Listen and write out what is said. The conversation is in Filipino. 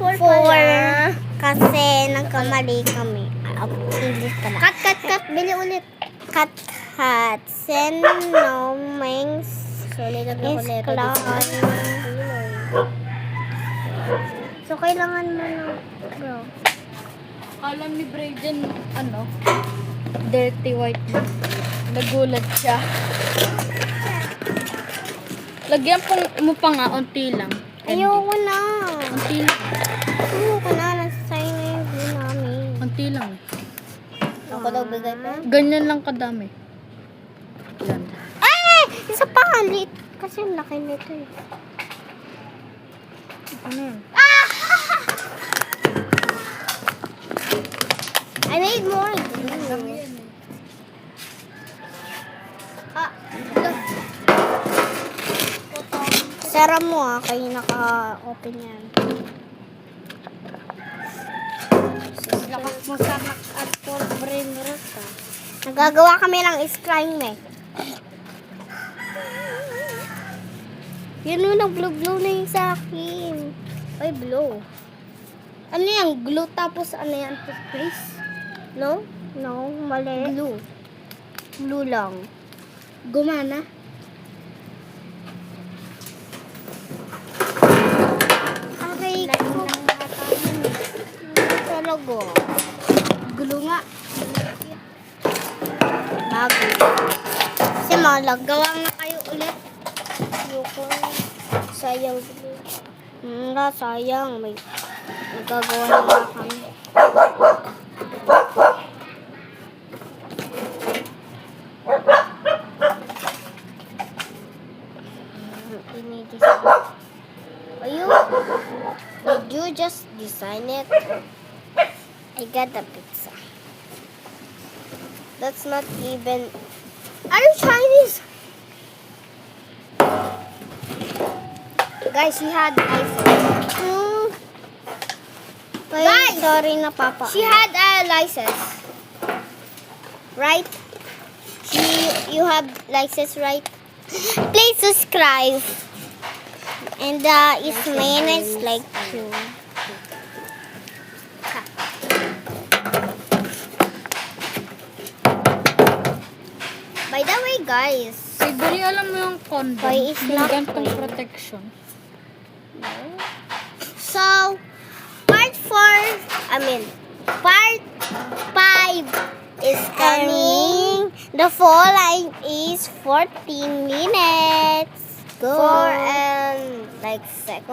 4 pala. Kasi nagkamali kami. English pala. Cut. Bili ulit. Cut. Sen no mings Solid at is clown. So, kailangan mo na, bro. Alam ni Brayden, dirty white na. Nagulat siya. Lagyan mo pa nga, unti lang. Ayoko na. Unti lang. Ayoko na. Nasasay na yung view namin. Unti lang. Ako daw bigay pa. Ganyan lang kadami. Yan. Ay! Isa pa halit. Kasi ang laki nito eh. Ano yun? I made more. Sara mo kayo naka-open yan. Lakas mo sa at for brain rot ka. Nagagawa kami ng slime eh. Yun yung nag-blow na yung sa akin. Ay, blow. Ano yan? Glue tapos ano yan? Toothpaste? No? No, mali. Glue. Blue lang. Gumana? Aray ko. Talaga. Glue nga. Bago. Kasi malagawa na kayo ulit. Ayoko. Sayang glue. Sayang. May nagagawa na kami. Ayun. Did you just design it? I got the pizza. That's not even... Are you Chinese? Guys, she had license. Guys! Sorry na papa. She had a license. Right? You have license, right? Please subscribe. And its name is like you. By the way, guys. Ay, Bri, alam mo yung condom? Why is Yung not gantong free? protection. So, part 5 is coming. The fall line is 14 minutes. Go. 4 and like seconds.